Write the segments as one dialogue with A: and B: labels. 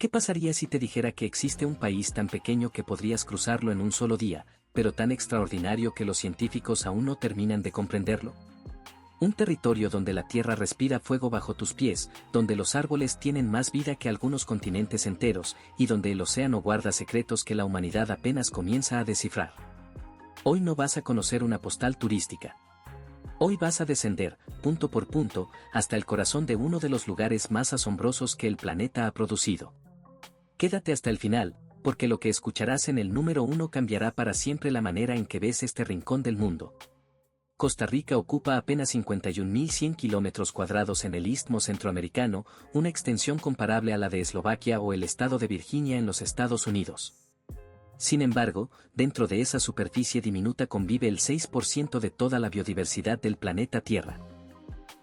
A: ¿Qué pasaría si te dijera que existe un país tan pequeño que podrías cruzarlo en un solo día, pero tan extraordinario que los científicos aún no terminan de comprenderlo? Un territorio donde la tierra respira fuego bajo tus pies, donde los árboles tienen más vida que algunos continentes enteros, y donde el océano guarda secretos que la humanidad apenas comienza a descifrar. Hoy no vas a conocer una postal turística. Hoy vas a descender, punto por punto, hasta el corazón de uno de los lugares más asombrosos que el planeta ha producido. Quédate hasta el final, porque lo que escucharás en el número 1 cambiará para siempre la manera en que ves este rincón del mundo. Costa Rica ocupa apenas 51.100 kilómetros cuadrados en el Istmo Centroamericano, una extensión comparable a la de Eslovaquia o el estado de Virginia en los Estados Unidos. Sin embargo, dentro de esa superficie diminuta convive el 6% de toda la biodiversidad del planeta Tierra.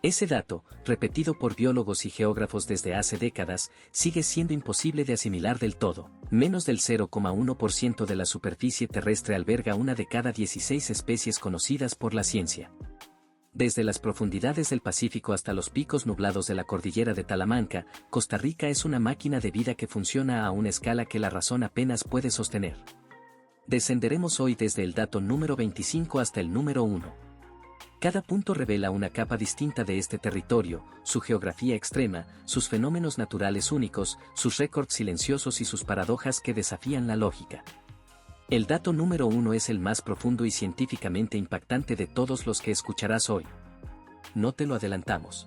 A: Ese dato, repetido por biólogos y geógrafos desde hace décadas, sigue siendo imposible de asimilar del todo. Menos del 0,1% de la superficie terrestre alberga una de cada 16 especies conocidas por la ciencia. Desde las profundidades del Pacífico hasta los picos nublados de la cordillera de Talamanca, Costa Rica es una máquina de vida que funciona a una escala que la razón apenas puede sostener. Descenderemos hoy desde el dato número 25 hasta el número 1. Cada punto revela una capa distinta de este territorio, su geografía extrema, sus fenómenos naturales únicos, sus récords silenciosos y sus paradojas que desafían la lógica. El dato número 1 es el más profundo y científicamente impactante de todos los que escucharás hoy. No te lo adelantamos.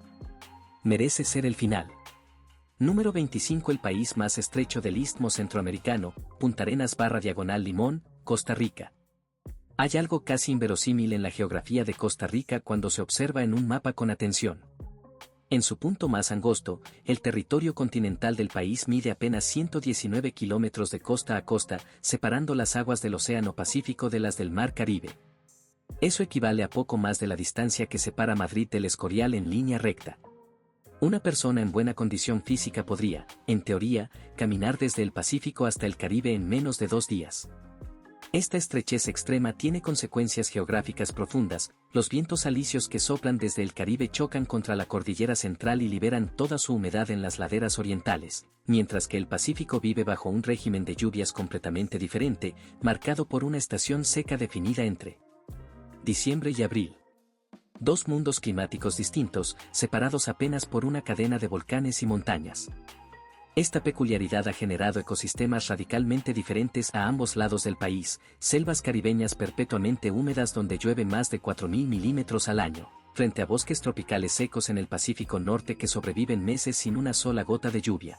A: Merece ser el final. Número 25. El país más estrecho del Istmo Centroamericano, Punta Arenas / Limón, Costa Rica. Hay algo casi inverosímil en la geografía de Costa Rica cuando se observa en un mapa con atención. En su punto más angosto, el territorio continental del país mide apenas 119 kilómetros de costa a costa, separando las aguas del Océano Pacífico de las del Mar Caribe. Eso equivale a poco más de la distancia que separa Madrid del Escorial en línea recta. Una persona en buena condición física podría, en teoría, caminar desde el Pacífico hasta el Caribe en menos de 2 días. Esta estrechez extrema tiene consecuencias geográficas profundas. Los vientos alisios que soplan desde el Caribe chocan contra la cordillera central y liberan toda su humedad en las laderas orientales, mientras que el Pacífico vive bajo un régimen de lluvias completamente diferente, marcado por una estación seca definida entre diciembre y abril. Dos mundos climáticos distintos, separados apenas por una cadena de volcanes y montañas. Esta peculiaridad ha generado ecosistemas radicalmente diferentes a ambos lados del país, selvas caribeñas perpetuamente húmedas donde llueve más de 4.000 milímetros al año, frente a bosques tropicales secos en el Pacífico Norte que sobreviven meses sin una sola gota de lluvia.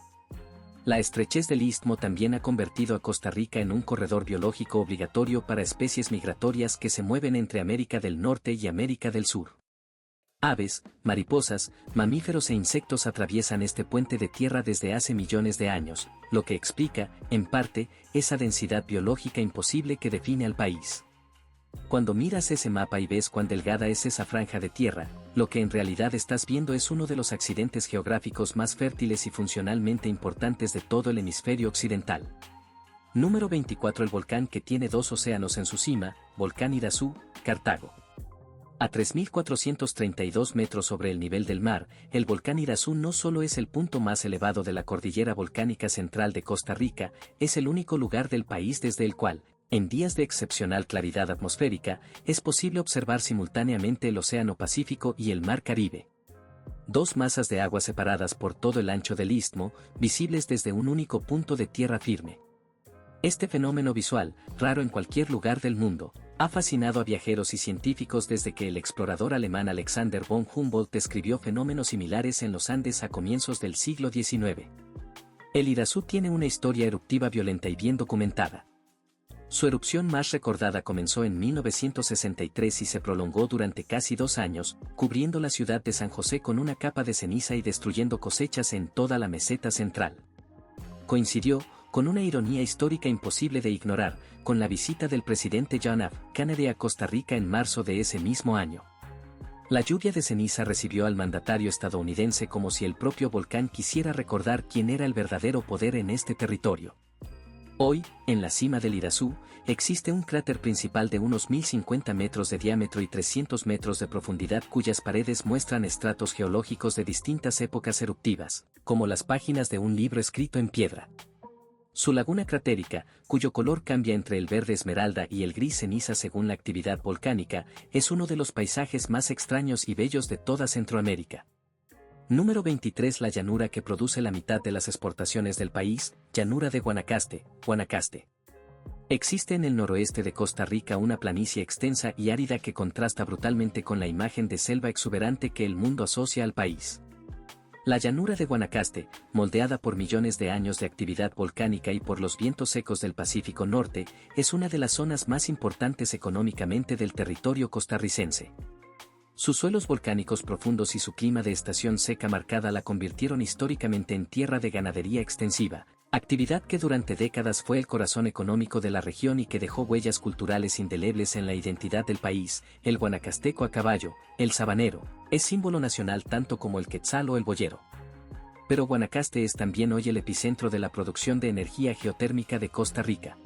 A: La estrechez del istmo también ha convertido a Costa Rica en un corredor biológico obligatorio para especies migratorias que se mueven entre América del Norte y América del Sur. Aves, mariposas, mamíferos e insectos atraviesan este puente de tierra desde hace millones de años, lo que explica, en parte, esa densidad biológica imposible que define al país. Cuando miras ese mapa y ves cuán delgada es esa franja de tierra, lo que en realidad estás viendo es uno de los accidentes geográficos más fértiles y funcionalmente importantes de todo el hemisferio occidental. Número 24. El volcán que tiene 2 océanos en su cima, Volcán Irazú, Cartago. A 3.432 metros sobre el nivel del mar, el volcán Irazú no solo es el punto más elevado de la cordillera volcánica central de Costa Rica, es el único lugar del país desde el cual, en días de excepcional claridad atmosférica, es posible observar simultáneamente el Océano Pacífico y el Mar Caribe. 2 masas de agua separadas por todo el ancho del istmo, visibles desde un único punto de tierra firme. Este fenómeno visual, raro en cualquier lugar del mundo, ha fascinado a viajeros y científicos desde que el explorador alemán Alexander von Humboldt describió fenómenos similares en los Andes a comienzos del siglo XIX. El Irazú tiene una historia eruptiva violenta y bien documentada. Su erupción más recordada comenzó en 1963 y se prolongó durante casi 2 años, cubriendo la ciudad de San José con una capa de ceniza y destruyendo cosechas en toda la meseta central. Coincidió, con una ironía histórica imposible de ignorar, con la visita del presidente John F. Kennedy a Costa Rica en marzo de ese mismo año. La lluvia de ceniza recibió al mandatario estadounidense como si el propio volcán quisiera recordar quién era el verdadero poder en este territorio. Hoy, en la cima del Irazú, existe un cráter principal de unos 1050 metros de diámetro y 300 metros de profundidad cuyas paredes muestran estratos geológicos de distintas épocas eruptivas, como las páginas de un libro escrito en piedra. Su laguna cratérica, cuyo color cambia entre el verde esmeralda y el gris ceniza según la actividad volcánica, es uno de los paisajes más extraños y bellos de toda Centroamérica. Número 23. La llanura que produce la mitad de las exportaciones del país, llanura de Guanacaste, Guanacaste. Existe en el noroeste de Costa Rica una planicie extensa y árida que contrasta brutalmente con la imagen de selva exuberante que el mundo asocia al país. La llanura de Guanacaste, moldeada por millones de años de actividad volcánica y por los vientos secos del Pacífico Norte, es una de las zonas más importantes económicamente del territorio costarricense. Sus suelos volcánicos profundos y su clima de estación seca marcada la convirtieron históricamente en tierra de ganadería extensiva, actividad que durante décadas fue el corazón económico de la región y que dejó huellas culturales indelebles en la identidad del país. El guanacasteco a caballo, el sabanero, es símbolo nacional tanto como el quetzal o el boyero. Pero Guanacaste es también hoy el epicentro de la producción de energía geotérmica de Costa Rica.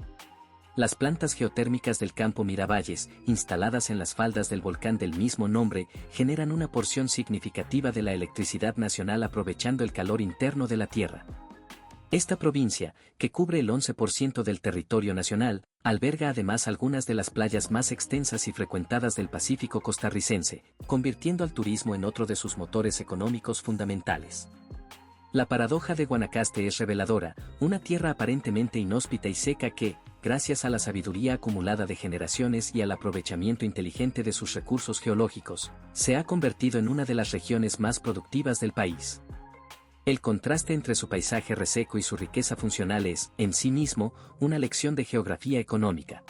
A: Las plantas geotérmicas del campo Miravalles, instaladas en las faldas del volcán del mismo nombre, generan una porción significativa de la electricidad nacional aprovechando el calor interno de la tierra. Esta provincia, que cubre el 11% del territorio nacional, alberga además algunas de las playas más extensas y frecuentadas del Pacífico costarricense, convirtiendo al turismo en otro de sus motores económicos fundamentales. La paradoja de Guanacaste es reveladora, una tierra aparentemente inhóspita y seca que, gracias a la sabiduría acumulada de generaciones y al aprovechamiento inteligente de sus recursos geológicos, se ha convertido en una de las regiones más productivas del país. El contraste entre su paisaje reseco y su riqueza funcional es, en sí mismo, una lección de geografía económica.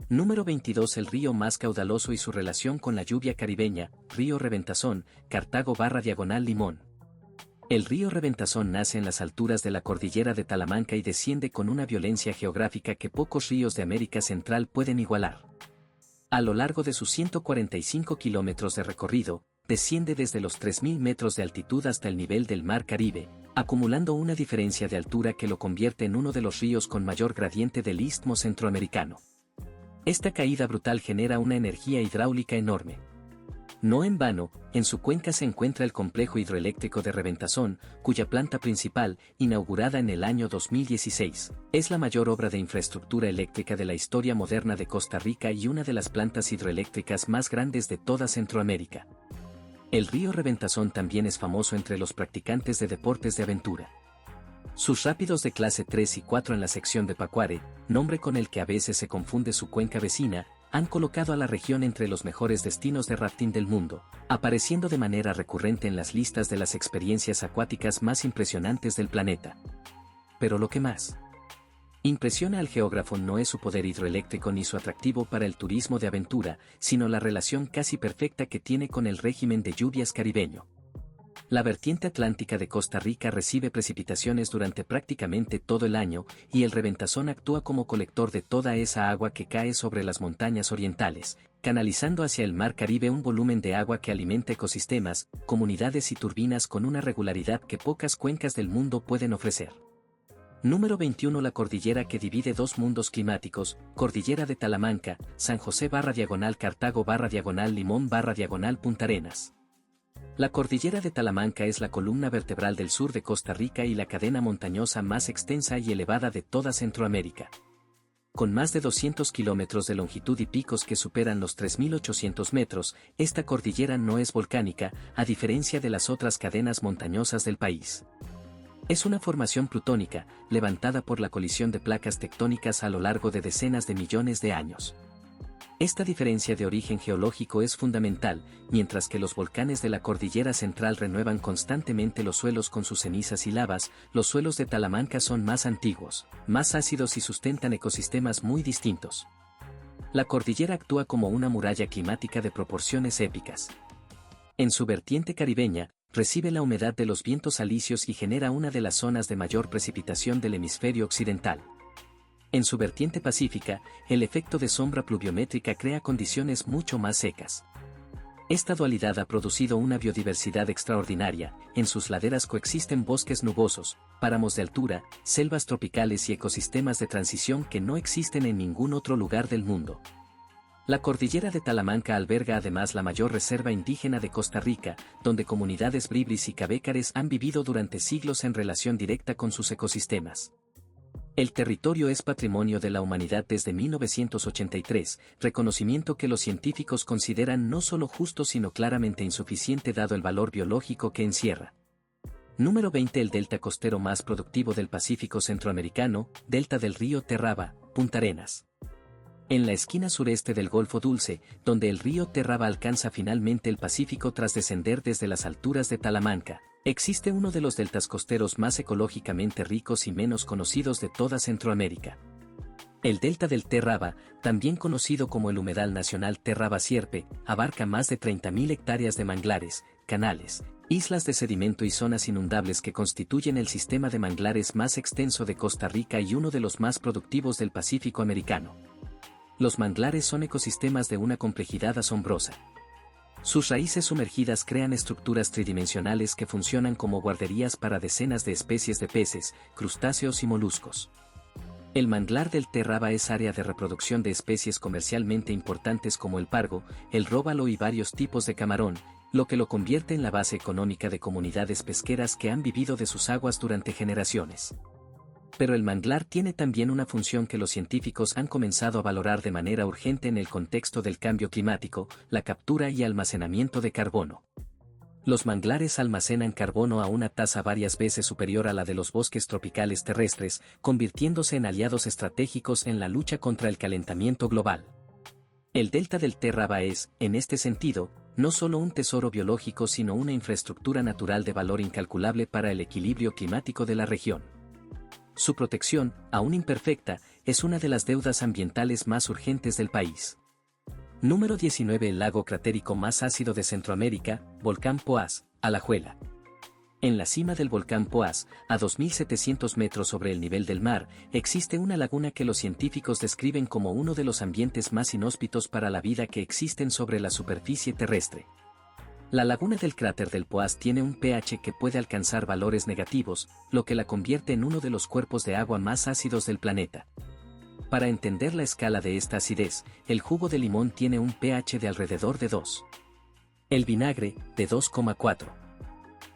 A: Número 22. El río más caudaloso y su relación con la lluvia caribeña, río Reventazón, Cartago/Limón. El río Reventazón nace en las alturas de la cordillera de Talamanca y desciende con una violencia geográfica que pocos ríos de América Central pueden igualar. A lo largo de sus 145 kilómetros de recorrido, desciende desde los 3.000 metros de altitud hasta el nivel del Mar Caribe, acumulando una diferencia de altura que lo convierte en uno de los ríos con mayor gradiente del istmo centroamericano. Esta caída brutal genera una energía hidráulica enorme. No en vano, en su cuenca se encuentra el complejo hidroeléctrico de Reventazón, cuya planta principal, inaugurada en el año 2016, es la mayor obra de infraestructura eléctrica de la historia moderna de Costa Rica y una de las plantas hidroeléctricas más grandes de toda Centroamérica. El río Reventazón también es famoso entre los practicantes de deportes de aventura. Sus rápidos de clase 3 y 4 en la sección de Pacuare, nombre con el que a veces se confunde su cuenca vecina, han colocado a la región entre los mejores destinos de rafting del mundo, apareciendo de manera recurrente en las listas de las experiencias acuáticas más impresionantes del planeta. Pero lo que más impresiona al geógrafo no es su poder hidroeléctrico ni su atractivo para el turismo de aventura, sino la relación casi perfecta que tiene con el régimen de lluvias caribeño. La vertiente atlántica de Costa Rica recibe precipitaciones durante prácticamente todo el año, y el Reventazón actúa como colector de toda esa agua que cae sobre las montañas orientales, canalizando hacia el Mar Caribe un volumen de agua que alimenta ecosistemas, comunidades y turbinas con una regularidad que pocas cuencas del mundo pueden ofrecer. Número 21. La cordillera que divide dos mundos climáticos, cordillera de Talamanca, San José/Cartago/Limón/Punta Arenas. La cordillera de Talamanca es la columna vertebral del sur de Costa Rica y la cadena montañosa más extensa y elevada de toda Centroamérica. Con más de 200 kilómetros de longitud y picos que superan los 3.800 metros, esta cordillera no es volcánica, a diferencia de las otras cadenas montañosas del país. Es una formación plutónica, levantada por la colisión de placas tectónicas a lo largo de decenas de millones de años. Esta diferencia de origen geológico es fundamental, mientras que los volcanes de la cordillera central renuevan constantemente los suelos con sus cenizas y lavas, los suelos de Talamanca son más antiguos, más ácidos y sustentan ecosistemas muy distintos. La cordillera actúa como una muralla climática de proporciones épicas. En su vertiente caribeña, recibe la humedad de los vientos alisios y genera una de las zonas de mayor precipitación del hemisferio occidental. En su vertiente pacífica, el efecto de sombra pluviométrica crea condiciones mucho más secas. Esta dualidad ha producido una biodiversidad extraordinaria, en sus laderas coexisten bosques nubosos, páramos de altura, selvas tropicales y ecosistemas de transición que no existen en ningún otro lugar del mundo. La cordillera de Talamanca alberga además la mayor reserva indígena de Costa Rica, donde comunidades bribris y cabécares han vivido durante siglos en relación directa con sus ecosistemas. El territorio es patrimonio de la humanidad desde 1983, reconocimiento que los científicos consideran no solo justo sino claramente insuficiente dado el valor biológico que encierra. Número 20. El delta costero más productivo del Pacífico centroamericano, delta del río Terraba, Punta Arenas. En la esquina sureste del Golfo Dulce, donde el río Terraba alcanza finalmente el Pacífico tras descender desde las alturas de Talamanca, existe uno de los deltas costeros más ecológicamente ricos y menos conocidos de toda Centroamérica. El delta del Terraba, también conocido como el Humedal Nacional Terraba-Sierpe, abarca más de 30.000 hectáreas de manglares, canales, islas de sedimento y zonas inundables que constituyen el sistema de manglares más extenso de Costa Rica y uno de los más productivos del Pacífico americano. Los manglares son ecosistemas de una complejidad asombrosa. Sus raíces sumergidas crean estructuras tridimensionales que funcionan como guarderías para decenas de especies de peces, crustáceos y moluscos. El manglar del Terraba es área de reproducción de especies comercialmente importantes como el pargo, el róbalo y varios tipos de camarón, lo que lo convierte en la base económica de comunidades pesqueras que han vivido de sus aguas durante generaciones. Pero el manglar tiene también una función que los científicos han comenzado a valorar de manera urgente en el contexto del cambio climático, la captura y almacenamiento de carbono. Los manglares almacenan carbono a una tasa varias veces superior a la de los bosques tropicales terrestres, convirtiéndose en aliados estratégicos en la lucha contra el calentamiento global. El delta del Terraba es, en este sentido, no solo un tesoro biológico sino una infraestructura natural de valor incalculable para el equilibrio climático de la región. Su protección, aún imperfecta, es una de las deudas ambientales más urgentes del país. Número 19. El lago cratérico más ácido de Centroamérica, Volcán Poás, Alajuela. En la cima del volcán Poás, a 2.700 metros sobre el nivel del mar, existe una laguna que los científicos describen como uno de los ambientes más inhóspitos para la vida que existen sobre la superficie terrestre. La laguna del cráter del Poás tiene un pH que puede alcanzar valores negativos, lo que la convierte en uno de los cuerpos de agua más ácidos del planeta. Para entender la escala de esta acidez, el jugo de limón tiene un pH de alrededor de 2. El vinagre, de 2,4.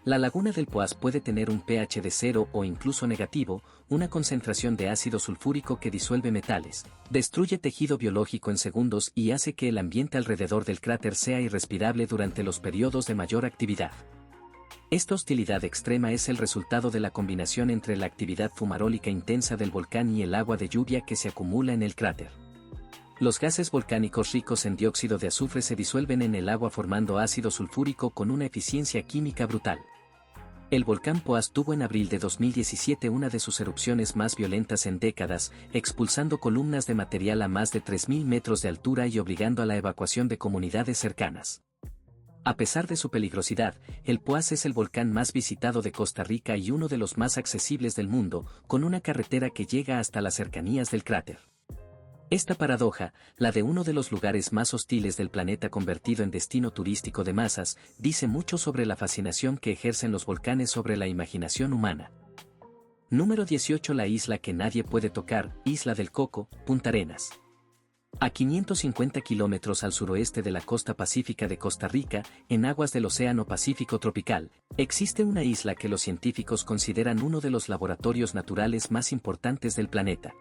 A: La laguna del Poás puede tener un pH de 0 o incluso negativo, una concentración de ácido sulfúrico que disuelve metales, destruye tejido biológico en segundos y hace que el ambiente alrededor del cráter sea irrespirable durante los periodos de mayor actividad. Esta hostilidad extrema es el resultado de la combinación entre la actividad fumarólica intensa del volcán y el agua de lluvia que se acumula en el cráter. Los gases volcánicos ricos en dióxido de azufre se disuelven en el agua formando ácido sulfúrico con una eficiencia química brutal. El volcán Poás tuvo en abril de 2017 una de sus erupciones más violentas en décadas, expulsando columnas de material a más de 3.000 metros de altura y obligando a la evacuación de comunidades cercanas. A pesar de su peligrosidad, el Poás es el volcán más visitado de Costa Rica y uno de los más accesibles del mundo, con una carretera que llega hasta las cercanías del cráter. Esta paradoja, la de uno de los lugares más hostiles del planeta convertido en destino turístico de masas, dice mucho sobre la fascinación que ejercen los volcanes sobre la imaginación humana. Número 18. La isla que nadie puede tocar, Isla del Coco, Punta Arenas. A 550 kilómetros al suroeste de la costa pacífica de Costa Rica, en aguas del Océano Pacífico tropical, existe una isla que los científicos consideran uno de los laboratorios naturales más importantes del planeta.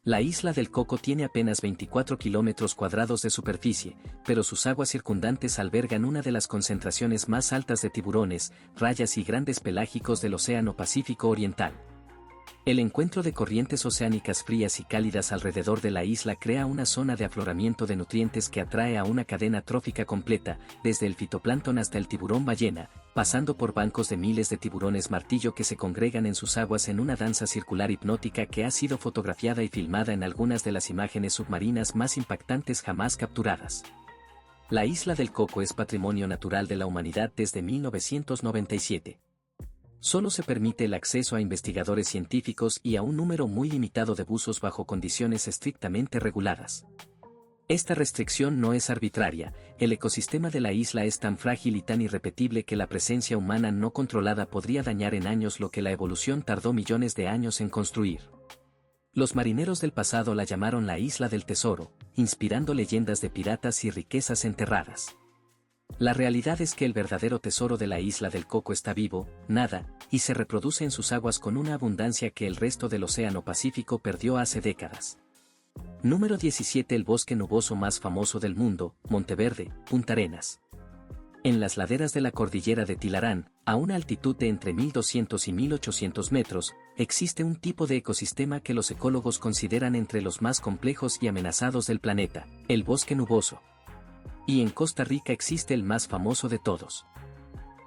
A: La isla del Coco tiene apenas 24 kilómetros cuadrados de superficie, pero sus aguas circundantes albergan una de las concentraciones más altas de tiburones, rayas y grandes pelágicos del Océano Pacífico Oriental. El encuentro de corrientes oceánicas frías y cálidas alrededor de la isla crea una zona de afloramiento de nutrientes que atrae a una cadena trófica completa, desde el fitoplancton hasta el tiburón ballena, pasando por bancos de miles de tiburones martillo que se congregan en sus aguas en una danza circular hipnótica que ha sido fotografiada y filmada en algunas de las imágenes submarinas más impactantes jamás capturadas. La isla del Coco es patrimonio natural de la humanidad desde 1997. Solo se permite el acceso a investigadores científicos y a un número muy limitado de buzos bajo condiciones estrictamente reguladas. Esta restricción no es arbitraria, el ecosistema de la isla es tan frágil y tan irrepetible que la presencia humana no controlada podría dañar en años lo que la evolución tardó millones de años en construir. Los marineros del pasado la llamaron la Isla del Tesoro, inspirando leyendas de piratas y riquezas enterradas. La realidad es que el verdadero tesoro de la Isla del Coco está vivo, nada, y se reproduce en sus aguas con una abundancia que el resto del Océano Pacífico perdió hace décadas. Número 17. El bosque nuboso más famoso del mundo, Monteverde, Punta Arenas. En las laderas de la cordillera de Tilarán, a una altitud de entre 1200 y 1800 metros, existe un tipo de ecosistema que los ecólogos consideran entre los más complejos y amenazados del planeta, el bosque nuboso. Y en Costa Rica existe el más famoso de todos.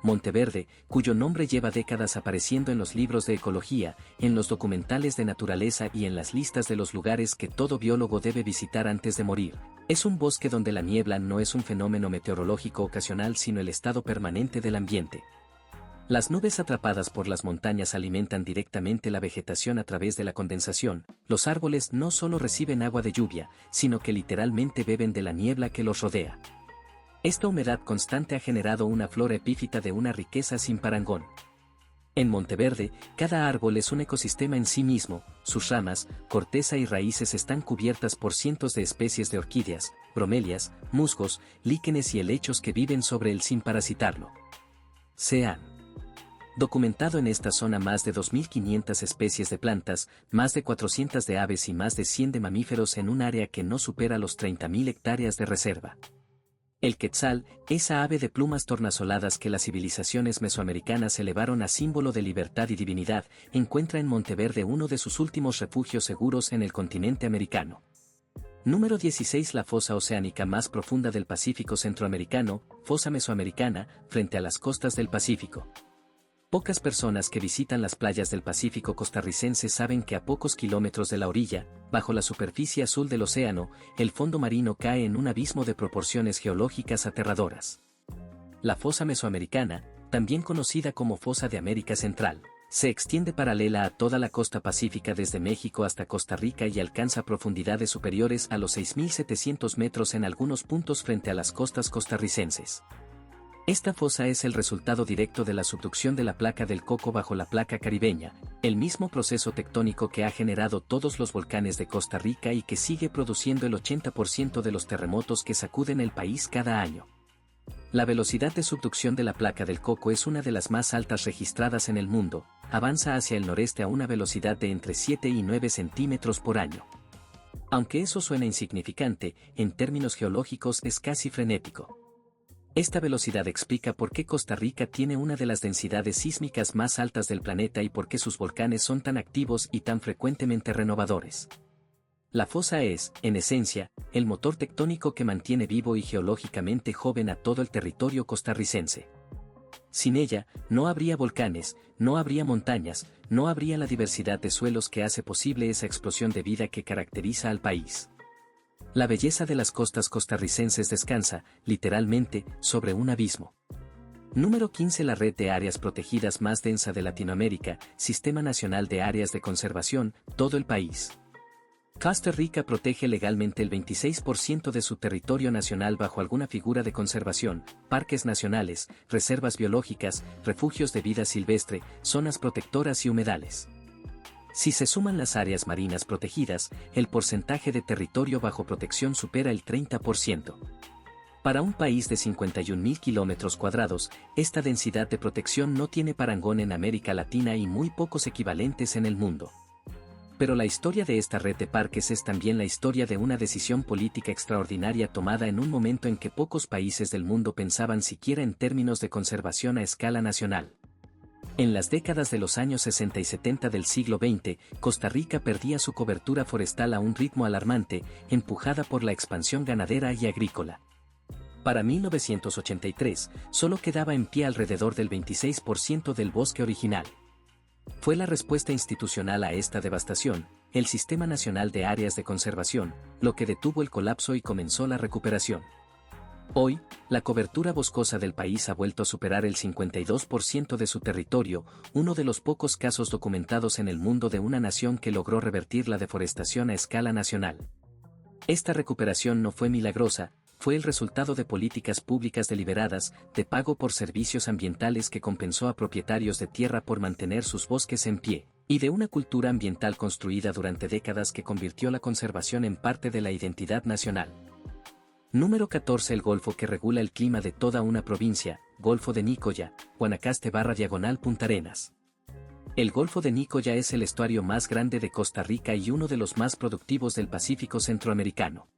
A: Monteverde, cuyo nombre lleva décadas apareciendo en los libros de ecología, en los documentales de naturaleza y en las listas de los lugares que todo biólogo debe visitar antes de morir. Es un bosque donde la niebla no es un fenómeno meteorológico ocasional sino el estado permanente del ambiente. Las nubes atrapadas por las montañas alimentan directamente la vegetación a través de la condensación. Los árboles no solo reciben agua de lluvia, sino que literalmente beben de la niebla que los rodea. Esta humedad constante ha generado una flora epífita de una riqueza sin parangón. En Monteverde, cada árbol es un ecosistema en sí mismo, sus ramas, corteza y raíces están cubiertas por cientos de especies de orquídeas, bromelias, musgos, líquenes y helechos que viven sobre él sin parasitarlo. Se han documentado en esta zona más de 2.500 especies de plantas, más de 400 de aves y más de 100 de mamíferos en un área que no supera los 30.000 hectáreas de reserva. El quetzal, esa ave de plumas tornasoladas que las civilizaciones mesoamericanas elevaron a símbolo de libertad y divinidad, encuentra en Monteverde uno de sus últimos refugios seguros en el continente americano. Número 16. La fosa oceánica más profunda del Pacífico centroamericano, fosa mesoamericana, frente a las costas del Pacífico. Pocas personas que visitan las playas del Pacífico costarricense saben que a pocos kilómetros de la orilla, bajo la superficie azul del océano, el fondo marino cae en un abismo de proporciones geológicas aterradoras. La fosa mesoamericana, también conocida como fosa de América Central, se extiende paralela a toda la costa pacífica desde México hasta Costa Rica y alcanza profundidades superiores a los 6.700 metros en algunos puntos frente a las costas costarricenses. Esta fosa es el resultado directo de la subducción de la placa del Coco bajo la placa caribeña, el mismo proceso tectónico que ha generado todos los volcanes de Costa Rica y que sigue produciendo el 80% de los terremotos que sacuden el país cada año. La velocidad de subducción de la placa del Coco es una de las más altas registradas en el mundo, avanza hacia el noreste a una velocidad de entre 7 y 9 centímetros por año. Aunque eso suena insignificante, en términos geológicos es casi frenético. Esta velocidad explica por qué Costa Rica tiene una de las densidades sísmicas más altas del planeta y por qué sus volcanes son tan activos y tan frecuentemente renovadores. La fosa es, en esencia, el motor tectónico que mantiene vivo y geológicamente joven a todo el territorio costarricense. Sin ella, no habría volcanes, no habría montañas, no habría la diversidad de suelos que hace posible esa explosión de vida que caracteriza al país. La belleza de las costas costarricenses descansa, literalmente, sobre un abismo. Número 15. La red de áreas protegidas más densa de Latinoamérica, Sistema Nacional de Áreas de Conservación, todo el país. Costa Rica protege legalmente el 26% de su territorio nacional bajo alguna figura de conservación, parques nacionales, reservas biológicas, refugios de vida silvestre, zonas protectoras y humedales. Si se suman las áreas marinas protegidas, el porcentaje de territorio bajo protección supera el 30%. Para un país de 51.000 kilómetros cuadrados, esta densidad de protección no tiene parangón en América Latina y muy pocos equivalentes en el mundo. Pero la historia de esta red de parques es también la historia de una decisión política extraordinaria tomada en un momento en que pocos países del mundo pensaban siquiera en términos de conservación a escala nacional. En las décadas de los años 60 y 70 del siglo XX, Costa Rica perdía su cobertura forestal a un ritmo alarmante, empujada por la expansión ganadera y agrícola. Para 1983, solo quedaba en pie alrededor del 26% del bosque original. Fue la respuesta institucional a esta devastación, el Sistema Nacional de Áreas de Conservación, lo que detuvo el colapso y comenzó la recuperación. Hoy, la cobertura boscosa del país ha vuelto a superar el 52% de su territorio, uno de los pocos casos documentados en el mundo de una nación que logró revertir la deforestación a escala nacional. Esta recuperación no fue milagrosa, fue el resultado de políticas públicas deliberadas, de pago por servicios ambientales que compensó a propietarios de tierra por mantener sus bosques en pie, y de una cultura ambiental construida durante décadas que convirtió la conservación en parte de la identidad nacional. Número 14. El golfo que regula el clima de toda una provincia, Golfo de Nicoya, Guanacaste/Punta Arenas. El Golfo de Nicoya es el estuario más grande de Costa Rica y uno de los más productivos del Pacífico centroamericano.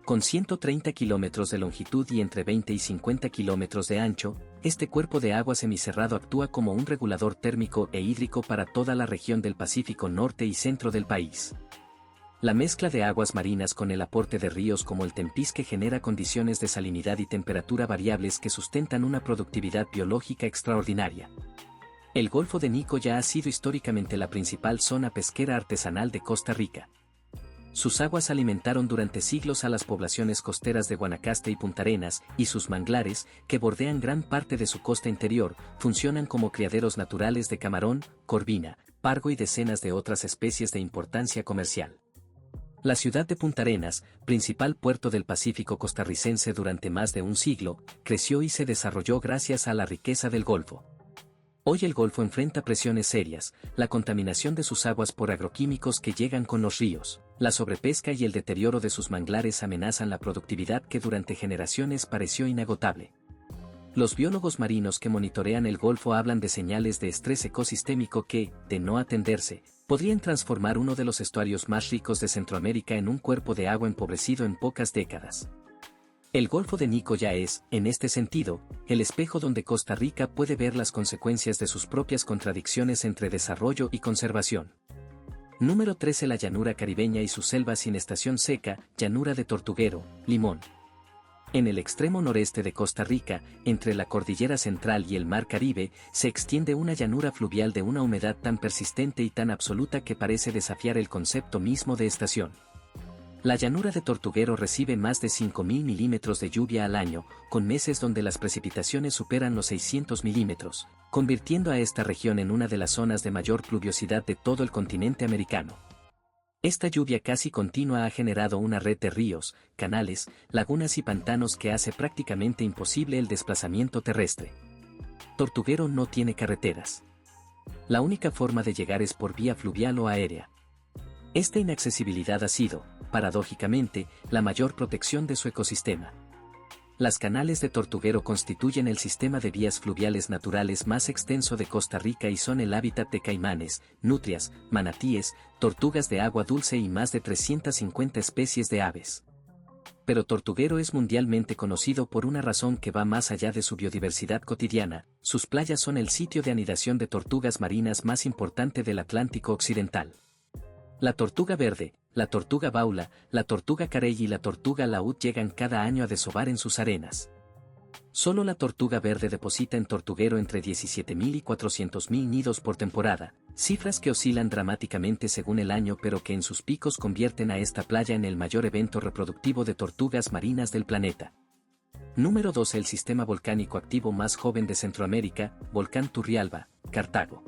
A: Con 130 kilómetros de longitud y entre 20 y 50 kilómetros de ancho, este cuerpo de agua semicerrado actúa como un regulador térmico e hídrico para toda la región del Pacífico norte y centro del país. La mezcla de aguas marinas con el aporte de ríos como el Tempisque genera condiciones de salinidad y temperatura variables que sustentan una productividad biológica extraordinaria. El Golfo de Nicoya ha sido históricamente la principal zona pesquera artesanal de Costa Rica. Sus aguas alimentaron durante siglos a las poblaciones costeras de Guanacaste y Punta Arenas, y sus manglares, que bordean gran parte de su costa interior, funcionan como criaderos naturales de camarón, corvina, pargo y decenas de otras especies de importancia comercial. La ciudad de Punta Arenas, principal puerto del Pacífico costarricense durante más de un siglo, creció y se desarrolló gracias a la riqueza del Golfo. Hoy el Golfo enfrenta presiones serias, la contaminación de sus aguas por agroquímicos que llegan con los ríos, la sobrepesca y el deterioro de sus manglares amenazan la productividad que durante generaciones pareció inagotable. Los biólogos marinos que monitorean el Golfo hablan de señales de estrés ecosistémico que, de no atenderse, podrían transformar uno de los estuarios más ricos de Centroamérica en un cuerpo de agua empobrecido en pocas décadas. El Golfo de Nicoya es, en este sentido, el espejo donde Costa Rica puede ver las consecuencias de sus propias contradicciones entre desarrollo y conservación. Número 13. La llanura caribeña y su selva sin estación seca, llanura de Tortuguero, Limón. En el extremo noreste de Costa Rica, entre la cordillera central y el mar Caribe, se extiende una llanura fluvial de una humedad tan persistente y tan absoluta que parece desafiar el concepto mismo de estación. La llanura de Tortuguero recibe más de 5.000 milímetros de lluvia al año, con meses donde las precipitaciones superan los 600 milímetros, convirtiendo a esta región en una de las zonas de mayor pluviosidad de todo el continente americano. Esta lluvia casi continua ha generado una red de ríos, canales, lagunas y pantanos que hace prácticamente imposible el desplazamiento terrestre. Tortuguero no tiene carreteras. La única forma de llegar es por vía fluvial o aérea. Esta inaccesibilidad ha sido, paradójicamente, la mayor protección de su ecosistema. Las canales de Tortuguero constituyen el sistema de vías fluviales naturales más extenso de Costa Rica y son el hábitat de caimanes, nutrias, manatíes, tortugas de agua dulce y más de 350 especies de aves. Pero Tortuguero es mundialmente conocido por una razón que va más allá de su biodiversidad cotidiana. Sus playas son el sitio de anidación de tortugas marinas más importante del Atlántico Occidental. La tortuga verde, la tortuga baula, la tortuga carey y la tortuga laúd llegan cada año a desovar en sus arenas. Solo la tortuga verde deposita en Tortuguero entre 17.000 y 400.000 nidos por temporada, cifras que oscilan dramáticamente según el año pero que en sus picos convierten a esta playa en el mayor evento reproductivo de tortugas marinas del planeta. Número 12. El sistema volcánico activo más joven de Centroamérica, Volcán Turrialba, Cartago.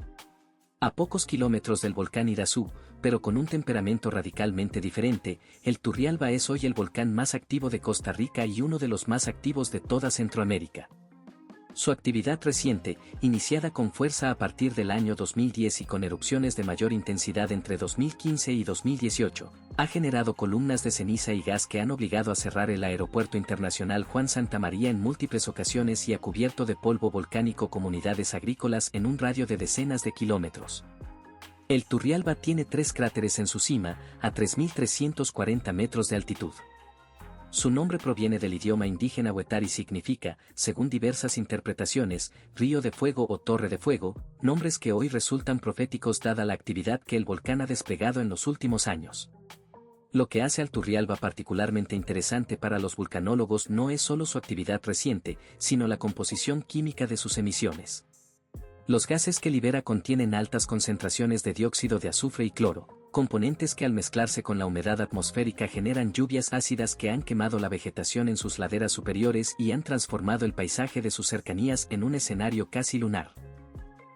A: A pocos kilómetros del volcán Irazú, pero con un temperamento radicalmente diferente, el Turrialba es hoy el volcán más activo de Costa Rica y uno de los más activos de toda Centroamérica. Su actividad reciente, iniciada con fuerza a partir del año 2010 y con erupciones de mayor intensidad entre 2015 y 2018, ha generado columnas de ceniza y gas que han obligado a cerrar el Aeropuerto Internacional Juan Santamaría en múltiples ocasiones y ha cubierto de polvo volcánico comunidades agrícolas en un radio de decenas de kilómetros. El Turrialba tiene 3 cráteres en su cima, a 3.340 metros de altitud. Su nombre proviene del idioma indígena huetar y significa, según diversas interpretaciones, río de fuego o torre de fuego, nombres que hoy resultan proféticos dada la actividad que el volcán ha desplegado en los últimos años. Lo que hace al Turrialba particularmente interesante para los vulcanólogos no es solo su actividad reciente, sino la composición química de sus emisiones. Los gases que libera contienen altas concentraciones de dióxido de azufre y cloro, componentes que al mezclarse con la humedad atmosférica generan lluvias ácidas que han quemado la vegetación en sus laderas superiores y han transformado el paisaje de sus cercanías en un escenario casi lunar.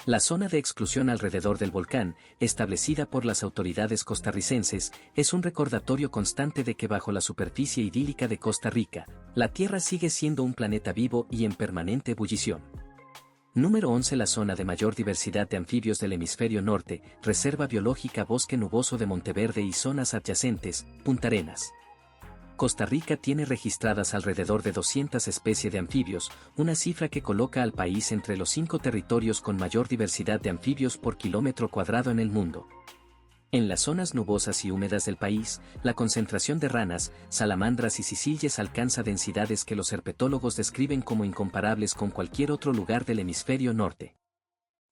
A: La zona de exclusión alrededor del volcán, establecida por las autoridades costarricenses, es un recordatorio constante de que bajo la superficie idílica de Costa Rica, la Tierra sigue siendo un planeta vivo y en permanente ebullición. Número 11. La zona de mayor diversidad de anfibios del hemisferio norte, Reserva Biológica Bosque Nuboso de Monteverde y zonas adyacentes, Punta Arenas. Costa Rica tiene registradas alrededor de 200 especies de anfibios, una cifra que coloca al país entre los 5 territorios con mayor diversidad de anfibios por kilómetro cuadrado en el mundo. En las zonas nubosas y húmedas del país, la concentración de ranas, salamandras y sicilies alcanza densidades que los herpetólogos describen como incomparables con cualquier otro lugar del hemisferio norte.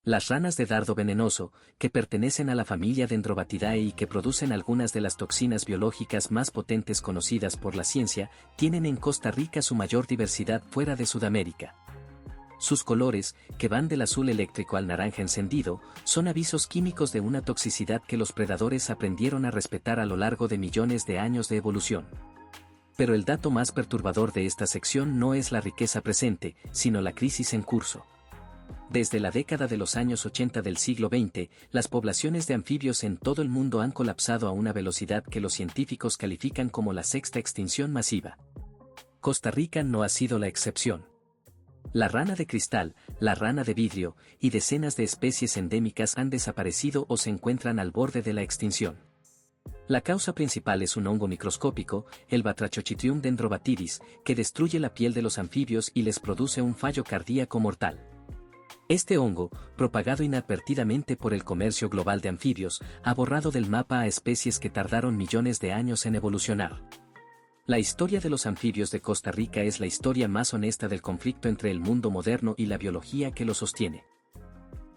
A: Las ranas de dardo venenoso, que pertenecen a la familia Dendrobatidae y que producen algunas de las toxinas biológicas más potentes conocidas por la ciencia, tienen en Costa Rica su mayor diversidad fuera de Sudamérica. Sus colores, que van del azul eléctrico al naranja encendido, son avisos químicos de una toxicidad que los predadores aprendieron a respetar a lo largo de millones de años de evolución. Pero el dato más perturbador de esta sección no es la riqueza presente, sino la crisis en curso. Desde la década de los años 80 del siglo XX, las poblaciones de anfibios en todo el mundo han colapsado a una velocidad que los científicos califican como la sexta extinción masiva. Costa Rica no ha sido la excepción. La rana de cristal, la rana de vidrio, y decenas de especies endémicas han desaparecido o se encuentran al borde de la extinción. La causa principal es un hongo microscópico, el Batrachochytrium dendrobatidis, que destruye la piel de los anfibios y les produce un fallo cardíaco mortal. Este hongo, propagado inadvertidamente por el comercio global de anfibios, ha borrado del mapa a especies que tardaron millones de años en evolucionar. La historia de los anfibios de Costa Rica es la historia más honesta del conflicto entre el mundo moderno y la biología que lo sostiene.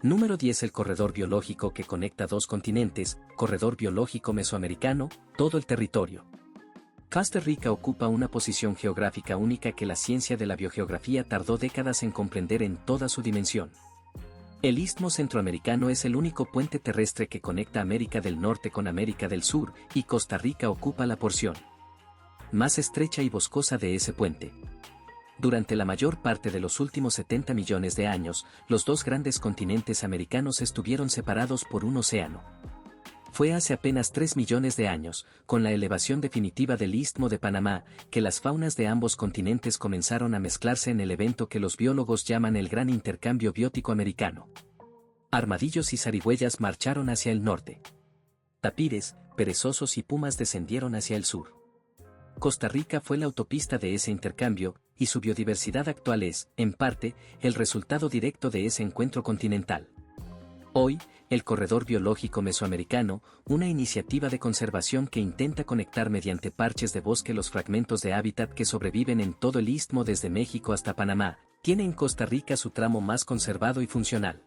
A: Número 10. El corredor biológico que conecta dos continentes, corredor biológico mesoamericano, todo el territorio. Costa Rica ocupa una posición geográfica única que la ciencia de la biogeografía tardó décadas en comprender en toda su dimensión. El Istmo Centroamericano es el único puente terrestre que conecta América del Norte con América del Sur, y Costa Rica ocupa la porción más estrecha y boscosa de ese puente. Durante la mayor parte de los últimos 70 millones de años, los dos grandes continentes americanos estuvieron separados por un océano. Fue hace apenas 3 millones de años, con la elevación definitiva del Istmo de Panamá, que las faunas de ambos continentes comenzaron a mezclarse en el evento que los biólogos llaman el Gran Intercambio Biótico Americano. Armadillos y zarigüeyas marcharon hacia el norte. Tapires, perezosos y pumas descendieron hacia el sur. Costa Rica fue la autopista de ese intercambio, y su biodiversidad actual es, en parte, el resultado directo de ese encuentro continental. Hoy, el Corredor Biológico Mesoamericano, una iniciativa de conservación que intenta conectar mediante parches de bosque los fragmentos de hábitat que sobreviven en todo el istmo desde México hasta Panamá, tiene en Costa Rica su tramo más conservado y funcional.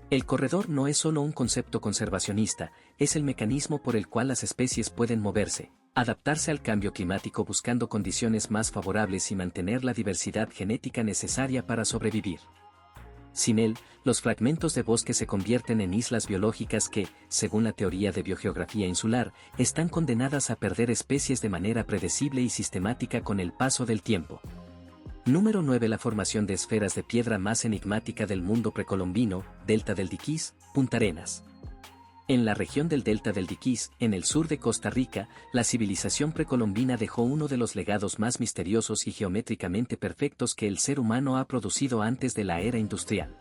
A: El corredor no es solo un concepto conservacionista, es el mecanismo por el cual las especies pueden moverse, adaptarse al cambio climático buscando condiciones más favorables y mantener la diversidad genética necesaria para sobrevivir. Sin él, los fragmentos de bosque se convierten en islas biológicas que, según la teoría de biogeografía insular, están condenadas a perder especies de manera predecible y sistemática con el paso del tiempo. Número 9. La formación de esferas de piedra más enigmática del mundo precolombino, Delta del Diquís, Punta Arenas. En la región del Delta del Diquís, en el sur de Costa Rica, la civilización precolombina dejó uno de los legados más misteriosos y geométricamente perfectos que el ser humano ha producido antes de la era industrial.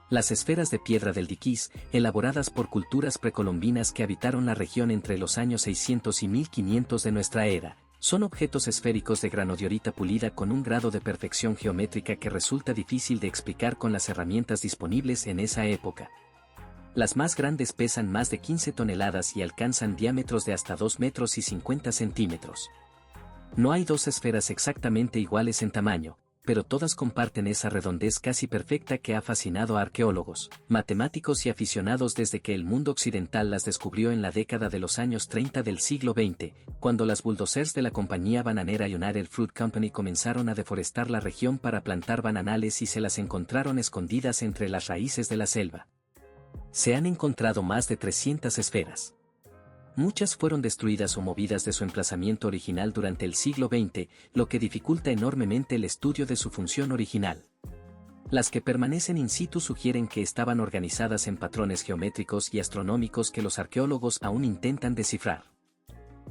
A: Las esferas de piedra del Diquís, elaboradas por culturas precolombinas que habitaron la región entre los años 600 y 1500 de nuestra era, son objetos esféricos de granodiorita pulida con un grado de perfección geométrica que resulta difícil de explicar con las herramientas disponibles en esa época. Las más grandes pesan más de 15 toneladas y alcanzan diámetros de hasta 2 metros y 50 centímetros. No hay dos esferas exactamente iguales en tamaño, pero todas comparten esa redondez casi perfecta que ha fascinado a arqueólogos, matemáticos y aficionados desde que el mundo occidental las descubrió en la década de los años 30 del siglo XX, cuando las bulldozers de la compañía bananera United Fruit Company comenzaron a deforestar la región para plantar bananales y se las encontraron escondidas entre las raíces de la selva. Se han encontrado más de 300 esferas. Muchas fueron destruidas o movidas de su emplazamiento original durante el siglo XX, lo que dificulta enormemente el estudio de su función original. Las que permanecen in situ sugieren que estaban organizadas en patrones geométricos y astronómicos que los arqueólogos aún intentan descifrar.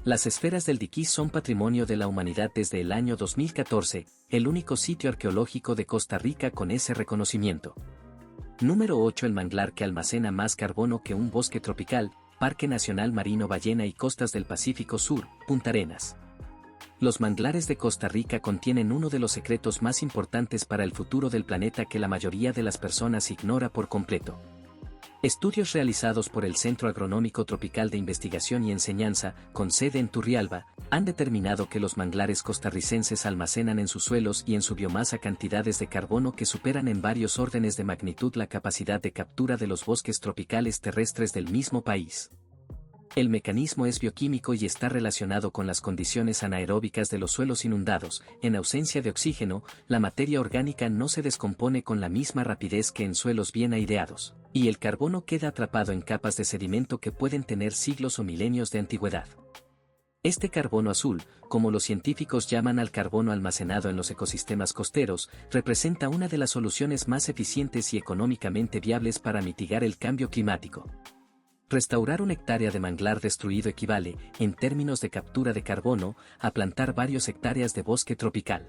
A: Las esferas del Diquís son patrimonio de la humanidad desde el año 2014, el único sitio arqueológico de Costa Rica con ese reconocimiento. Número 8. El manglar que almacena más carbono que un bosque tropical, Parque Nacional Marino Ballena y Costas del Pacífico Sur, Punta Arenas. Los manglares de Costa Rica contienen uno de los secretos más importantes para el futuro del planeta que la mayoría de las personas ignora por completo. Estudios realizados por el Centro Agronómico Tropical de Investigación y Enseñanza, con sede en Turrialba, han determinado que los manglares costarricenses almacenan en sus suelos y en su biomasa cantidades de carbono que superan en varios órdenes de magnitud la capacidad de captura de los bosques tropicales terrestres del mismo país. El mecanismo es bioquímico y está relacionado con las condiciones anaeróbicas de los suelos inundados. En ausencia de oxígeno, la materia orgánica no se descompone con la misma rapidez que en suelos bien aireados, y el carbono queda atrapado en capas de sedimento que pueden tener siglos o milenios de antigüedad. Este carbono azul, como los científicos llaman al carbono almacenado en los ecosistemas costeros, representa una de las soluciones más eficientes y económicamente viables para mitigar el cambio climático. Restaurar una hectárea de manglar destruido equivale, en términos de captura de carbono, a plantar varias hectáreas de bosque tropical.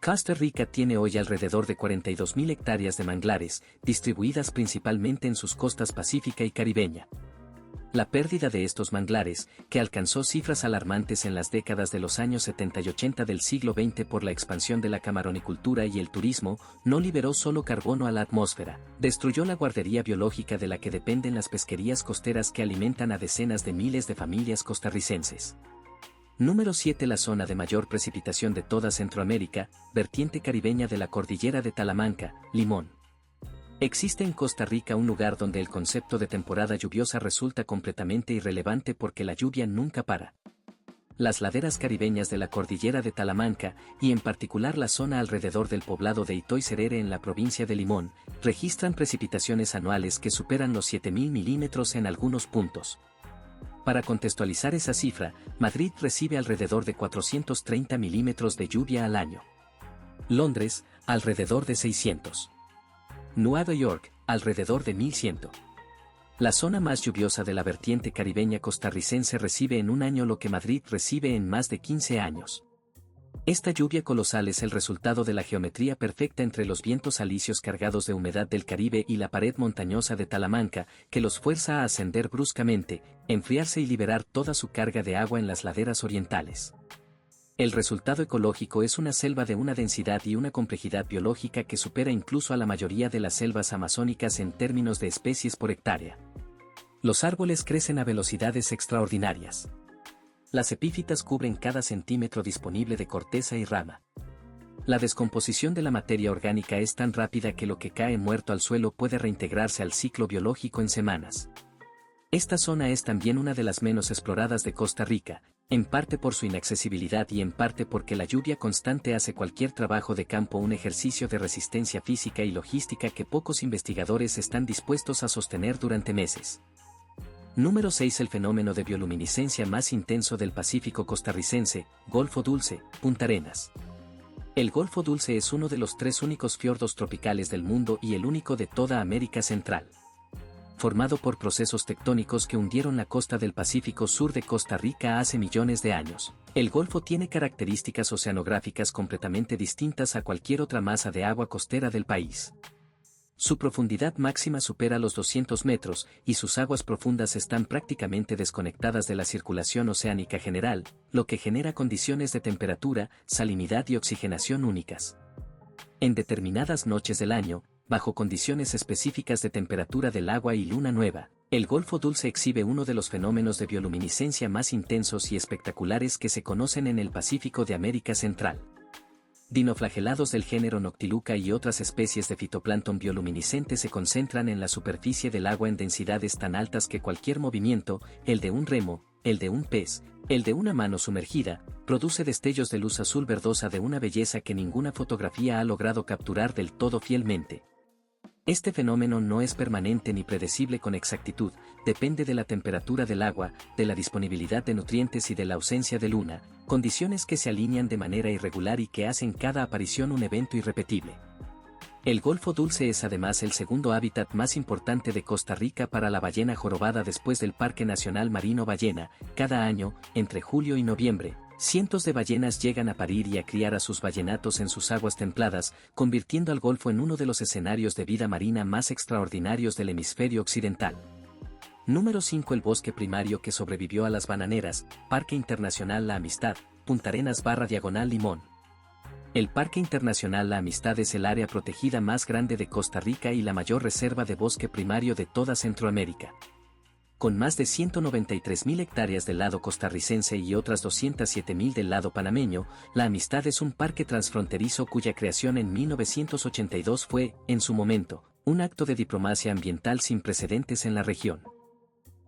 A: Costa Rica tiene hoy alrededor de 42.000 hectáreas de manglares, distribuidas principalmente en sus costas pacífica y caribeña. La pérdida de estos manglares, que alcanzó cifras alarmantes en las décadas de los años 70 y 80 del siglo XX por la expansión de la camaronicultura y el turismo, no liberó solo carbono a la atmósfera, destruyó la guardería biológica de la que dependen las pesquerías costeras que alimentan a decenas de miles de familias costarricenses. Número 7. La zona de mayor precipitación de toda Centroamérica, vertiente caribeña de la cordillera de Talamanca, Limón. Existe en Costa Rica un lugar donde el concepto de temporada lluviosa resulta completamente irrelevante porque la lluvia nunca para. Las laderas caribeñas de la cordillera de Talamanca, y en particular la zona alrededor del poblado de Itoy Cerere en la provincia de Limón, registran precipitaciones anuales que superan los 7.000 milímetros en algunos puntos. Para contextualizar esa cifra, Madrid recibe alrededor de 430 milímetros de lluvia al año. Londres, alrededor de 600. Nueva York, alrededor de 1.100. La zona más lluviosa de la vertiente caribeña costarricense recibe en un año lo que Madrid recibe en más de 15 años. Esta lluvia colosal es el resultado de la geometría perfecta entre los vientos alisios cargados de humedad del Caribe y la pared montañosa de Talamanca, que los fuerza a ascender bruscamente, enfriarse y liberar toda su carga de agua en las laderas orientales. El resultado ecológico es una selva de una densidad y una complejidad biológica que supera incluso a la mayoría de las selvas amazónicas en términos de especies por hectárea. Los árboles crecen a velocidades extraordinarias. Las epífitas cubren cada centímetro disponible de corteza y rama. La descomposición de la materia orgánica es tan rápida que lo que cae muerto al suelo puede reintegrarse al ciclo biológico en semanas. Esta zona es también una de las menos exploradas de Costa Rica, en parte por su inaccesibilidad y en parte porque la lluvia constante hace cualquier trabajo de campo un ejercicio de resistencia física y logística que pocos investigadores están dispuestos a sostener durante meses. Número 6. El fenómeno de bioluminiscencia más intenso del Pacífico costarricense, Golfo Dulce, Punta Arenas. El Golfo Dulce es uno de los 3 únicos fiordos tropicales del mundo y el único de toda América Central. Formado por procesos tectónicos que hundieron la costa del Pacífico Sur de Costa Rica hace millones de años. El Golfo tiene características oceanográficas completamente distintas a cualquier otra masa de agua costera del país. Su profundidad máxima supera los 200 metros, y sus aguas profundas están prácticamente desconectadas de la circulación oceánica general, lo que genera condiciones de temperatura, salinidad y oxigenación únicas. En determinadas noches del año, bajo condiciones específicas de temperatura del agua y luna nueva, el Golfo Dulce exhibe uno de los fenómenos de bioluminiscencia más intensos y espectaculares que se conocen en el Pacífico de América Central. Dinoflagelados del género Noctiluca y otras especies de fitoplancton bioluminiscente se concentran en la superficie del agua en densidades tan altas que cualquier movimiento, el de un remo, el de un pez, el de una mano sumergida, produce destellos de luz azul verdosa de una belleza que ninguna fotografía ha logrado capturar del todo fielmente. Este fenómeno no es permanente ni predecible con exactitud, depende de la temperatura del agua, de la disponibilidad de nutrientes y de la ausencia de luna, condiciones que se alinean de manera irregular y que hacen cada aparición un evento irrepetible. El Golfo Dulce es además el segundo hábitat más importante de Costa Rica para la ballena jorobada después del Parque Nacional Marino Ballena. Cada año, entre julio y noviembre, cientos de ballenas llegan a parir y a criar a sus ballenatos en sus aguas templadas, convirtiendo al Golfo en uno de los escenarios de vida marina más extraordinarios del hemisferio occidental. Número 5. El bosque primario que sobrevivió a las bananeras, Parque Internacional La Amistad, Punta Arenas / Limón. El Parque Internacional La Amistad es el área protegida más grande de Costa Rica y la mayor reserva de bosque primario de toda Centroamérica. Con más de 193.000 hectáreas del lado costarricense y otras 207.000 del lado panameño, La Amistad es un parque transfronterizo cuya creación en 1982 fue, en su momento, un acto de diplomacia ambiental sin precedentes en la región.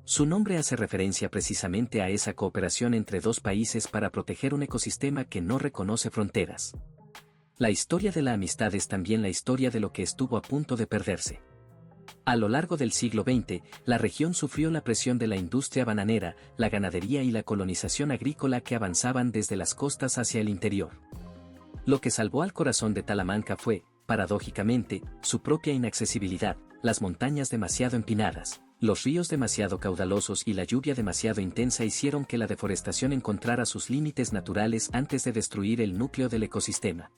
A: Su nombre hace referencia precisamente a esa cooperación entre dos países para proteger un ecosistema que no reconoce fronteras. La historia de La Amistad es también la historia de lo que estuvo a punto de perderse. A lo largo del siglo XX, la región sufrió la presión de la industria bananera, la ganadería y la colonización agrícola que avanzaban desde las costas hacia el interior. Lo que salvó al corazón de Talamanca fue, paradójicamente, su propia inaccesibilidad, las montañas demasiado empinadas, los ríos demasiado caudalosos y la lluvia demasiado intensa hicieron que la deforestación encontrara sus límites naturales antes de destruir el núcleo del ecosistema.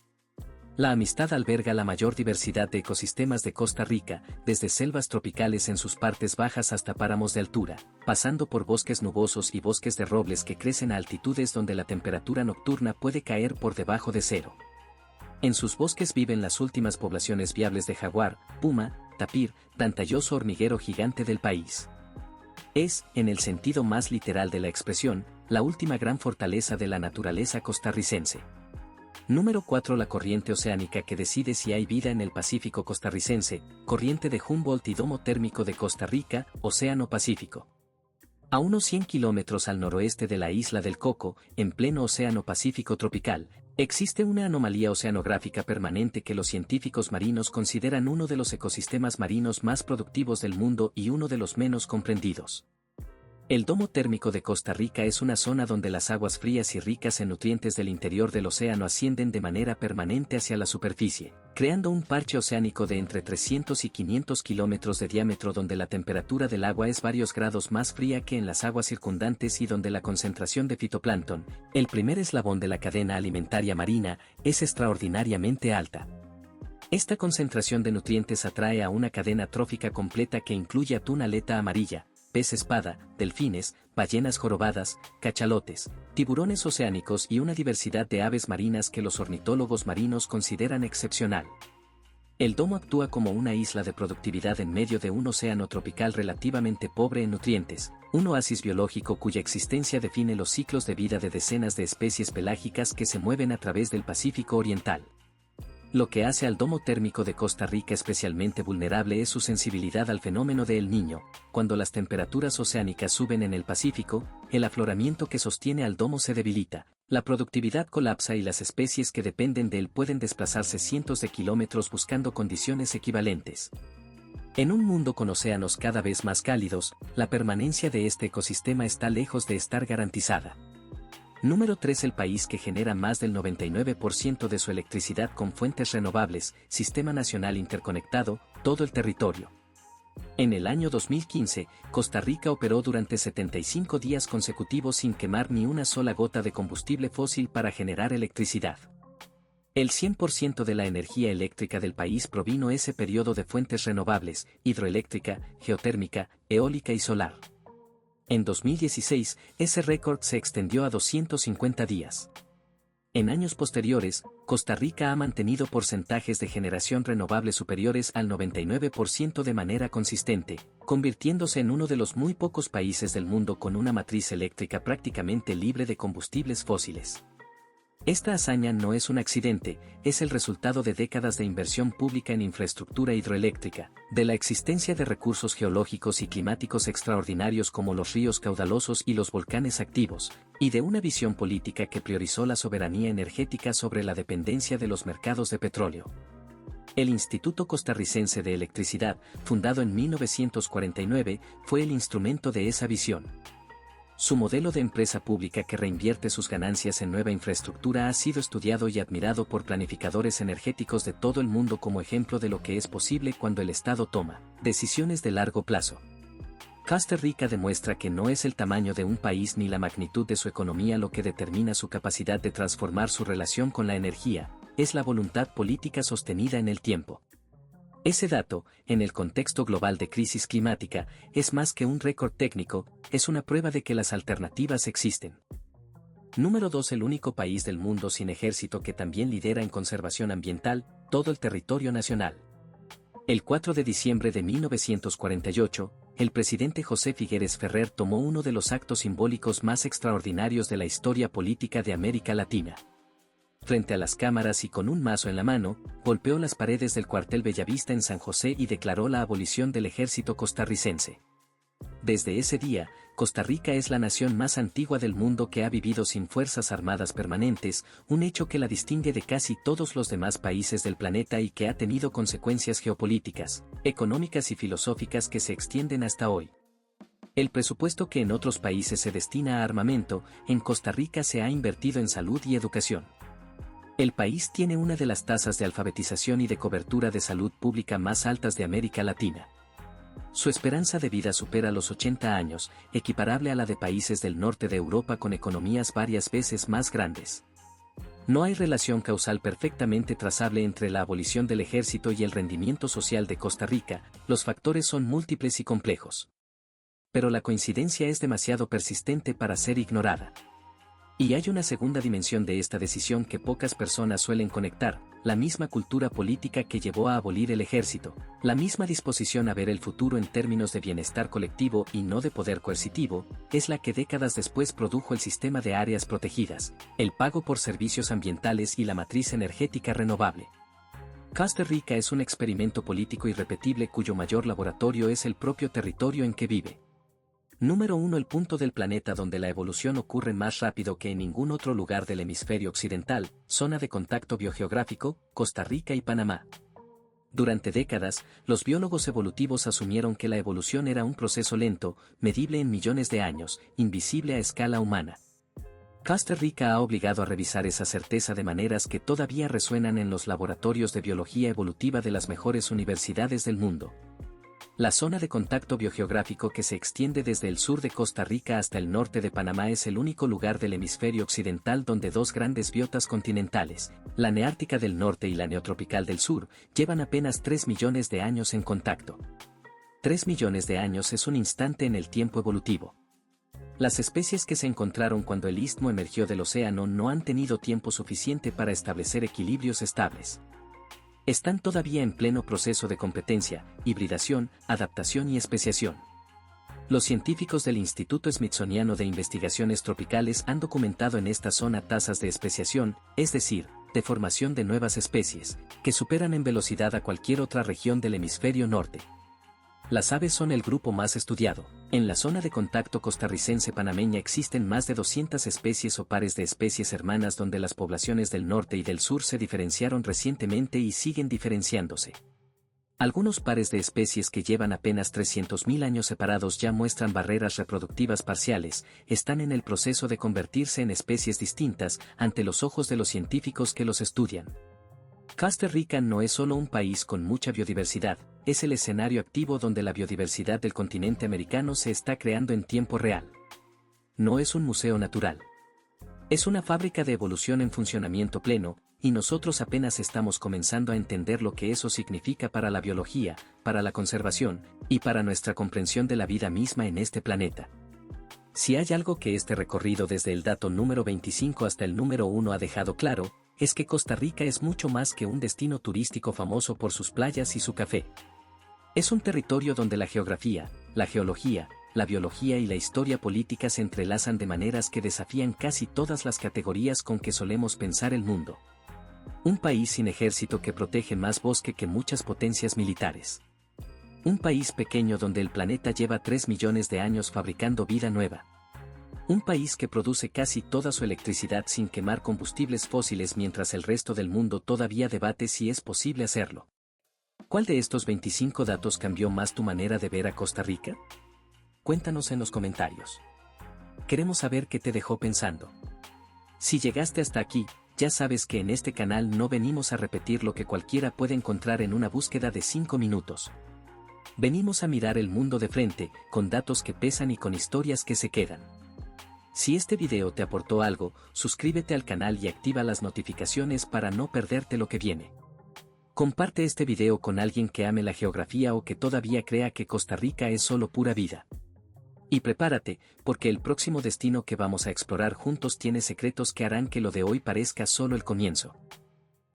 A: La Amistad alberga la mayor diversidad de ecosistemas de Costa Rica, desde selvas tropicales en sus partes bajas hasta páramos de altura, pasando por bosques nubosos y bosques de robles que crecen a altitudes donde la temperatura nocturna puede caer por debajo de cero. En sus bosques viven las últimas poblaciones viables de jaguar, puma, tapir, dantalloso hormiguero gigante del país. Es, en el sentido más literal de la expresión, la última gran fortaleza de la naturaleza costarricense. Número 4. La corriente oceánica que decide si hay vida en el Pacífico costarricense, corriente de Humboldt y domo térmico de Costa Rica, Océano Pacífico. A unos 100 kilómetros al noroeste de la isla del Coco, en pleno Océano Pacífico tropical, existe una anomalía oceanográfica permanente que los científicos marinos consideran uno de los ecosistemas marinos más productivos del mundo y uno de los menos comprendidos. El domo térmico de Costa Rica es una zona donde las aguas frías y ricas en nutrientes del interior del océano ascienden de manera permanente hacia la superficie, creando un parche oceánico de entre 300 y 500 kilómetros de diámetro donde la temperatura del agua es varios grados más fría que en las aguas circundantes y donde la concentración de fitoplancton, el primer eslabón de la cadena alimentaria marina, es extraordinariamente alta. Esta concentración de nutrientes atrae a una cadena trófica completa que incluye atún aleta amarilla, pez espada, delfines, ballenas jorobadas, cachalotes, tiburones oceánicos y una diversidad de aves marinas que los ornitólogos marinos consideran excepcional. El domo actúa como una isla de productividad en medio de un océano tropical relativamente pobre en nutrientes, un oasis biológico cuya existencia define los ciclos de vida de decenas de especies pelágicas que se mueven a través del Pacífico Oriental. Lo que hace al domo térmico de Costa Rica especialmente vulnerable es su sensibilidad al fenómeno de El Niño. Cuando las temperaturas oceánicas suben en el Pacífico, el afloramiento que sostiene al domo se debilita, la productividad colapsa y las especies que dependen de él pueden desplazarse cientos de kilómetros buscando condiciones equivalentes. En un mundo con océanos cada vez más cálidos, la permanencia de este ecosistema está lejos de estar garantizada. Número 3. El país que genera más del 99% de su electricidad con fuentes renovables, Sistema Nacional Interconectado, todo el territorio. En el año 2015, Costa Rica operó durante 75 días consecutivos sin quemar ni una sola gota de combustible fósil para generar electricidad. El 100% de la energía eléctrica del país provino ese periodo de fuentes renovables, hidroeléctrica, geotérmica, eólica y solar. En 2016, ese récord se extendió a 250 días. En años posteriores, Costa Rica ha mantenido porcentajes de generación renovable superiores al 99% de manera consistente, convirtiéndose en uno de los muy pocos países del mundo con una matriz eléctrica prácticamente libre de combustibles fósiles. Esta hazaña no es un accidente, es el resultado de décadas de inversión pública en infraestructura hidroeléctrica, de la existencia de recursos geológicos y climáticos extraordinarios como los ríos caudalosos y los volcanes activos, y de una visión política que priorizó la soberanía energética sobre la dependencia de los mercados de petróleo. El Instituto Costarricense de Electricidad, fundado en 1949, fue el instrumento de esa visión. Su modelo de empresa pública que reinvierte sus ganancias en nueva infraestructura ha sido estudiado y admirado por planificadores energéticos de todo el mundo como ejemplo de lo que es posible cuando el Estado toma decisiones de largo plazo. Costa Rica demuestra que no es el tamaño de un país ni la magnitud de su economía lo que determina su capacidad de transformar su relación con la energía, es la voluntad política sostenida en el tiempo. Ese dato, en el contexto global de crisis climática, es más que un récord técnico, es una prueba de que las alternativas existen. Número 2. El único país del mundo sin ejército que también lidera en conservación ambiental, todo el territorio nacional. El 4 de diciembre de 1948, el presidente José Figueres Ferrer tomó uno de los actos simbólicos más extraordinarios de la historia política de América Latina. Frente a las cámaras y con un mazo en la mano, golpeó las paredes del cuartel Bellavista en San José y declaró la abolición del ejército costarricense. Desde ese día, Costa Rica es la nación más antigua del mundo que ha vivido sin fuerzas armadas permanentes, un hecho que la distingue de casi todos los demás países del planeta y que ha tenido consecuencias geopolíticas, económicas y filosóficas que se extienden hasta hoy. El presupuesto que en otros países se destina a armamento, en Costa Rica se ha invertido en salud y educación. El país tiene una de las tasas de alfabetización y de cobertura de salud pública más altas de América Latina. Su esperanza de vida supera los 80 años, equiparable a la de países del norte de Europa con economías varias veces más grandes. No hay relación causal perfectamente trazable entre la abolición del ejército y el rendimiento social de Costa Rica, los factores son múltiples y complejos. Pero la coincidencia es demasiado persistente para ser ignorada. Y hay una segunda dimensión de esta decisión que pocas personas suelen conectar, la misma cultura política que llevó a abolir el ejército, la misma disposición a ver el futuro en términos de bienestar colectivo y no de poder coercitivo, es la que décadas después produjo el sistema de áreas protegidas, el pago por servicios ambientales y la matriz energética renovable. Costa Rica es un experimento político irrepetible cuyo mayor laboratorio es el propio territorio en que vive. Número 1. El punto del planeta donde la evolución ocurre más rápido que en ningún otro lugar del hemisferio occidental, zona de contacto biogeográfico, Costa Rica y Panamá. Durante décadas, los biólogos evolutivos asumieron que la evolución era un proceso lento, medible en millones de años, invisible a escala humana. Costa Rica ha obligado a revisar esa certeza de maneras que todavía resuenan en los laboratorios de biología evolutiva de las mejores universidades del mundo. La zona de contacto biogeográfico que se extiende desde el sur de Costa Rica hasta el norte de Panamá es el único lugar del hemisferio occidental donde dos grandes biotas continentales, la neártica del norte y la neotropical del sur, llevan apenas 3 millones de años en contacto. 3 millones de años es un instante en el tiempo evolutivo. Las especies que se encontraron cuando el istmo emergió del océano no han tenido tiempo suficiente para establecer equilibrios estables. Están todavía en pleno proceso de competencia, hibridación, adaptación y especiación. Los científicos del Instituto Smithsoniano de Investigaciones Tropicales han documentado en esta zona tasas de especiación, es decir, de formación de nuevas especies, que superan en velocidad a cualquier otra región del hemisferio norte. Las aves son el grupo más estudiado. En la zona de contacto costarricense-panameña existen más de 200 especies o pares de especies hermanas donde las poblaciones del norte y del sur se diferenciaron recientemente y siguen diferenciándose. Algunos pares de especies que llevan apenas 300.000 años separados ya muestran barreras reproductivas parciales, están en el proceso de convertirse en especies distintas ante los ojos de los científicos que los estudian. Costa Rica no es solo un país con mucha biodiversidad, es el escenario activo donde la biodiversidad del continente americano se está creando en tiempo real. No es un museo natural. Es una fábrica de evolución en funcionamiento pleno, y nosotros apenas estamos comenzando a entender lo que eso significa para la biología, para la conservación, y para nuestra comprensión de la vida misma en este planeta. Si hay algo que este recorrido desde el dato número 25 hasta el número 1 ha dejado claro, es que Costa Rica es mucho más que un destino turístico famoso por sus playas y su café. Es un territorio donde la geografía, la geología, la biología y la historia política se entrelazan de maneras que desafían casi todas las categorías con que solemos pensar el mundo. Un país sin ejército que protege más bosque que muchas potencias militares. Un país pequeño donde el planeta lleva 3 millones de años fabricando vida nueva. Un país que produce casi toda su electricidad sin quemar combustibles fósiles mientras el resto del mundo todavía debate si es posible hacerlo. ¿Cuál de estos 25 datos cambió más tu manera de ver a Costa Rica? Cuéntanos en los comentarios. queremos saber qué te dejó pensando. Si llegaste hasta aquí, ya sabes que en este canal no venimos a repetir lo que cualquiera puede encontrar en una búsqueda de 5 minutos. Venimos a mirar el mundo de frente, con datos que pesan y con historias que se quedan. Si este video te aportó algo, suscríbete al canal y activa las notificaciones para no perderte lo que viene. Comparte este video con alguien que ame la geografía o que todavía crea que Costa Rica es solo pura vida. Y prepárate, porque el próximo destino que vamos a explorar juntos tiene secretos que harán que lo de hoy parezca solo el comienzo.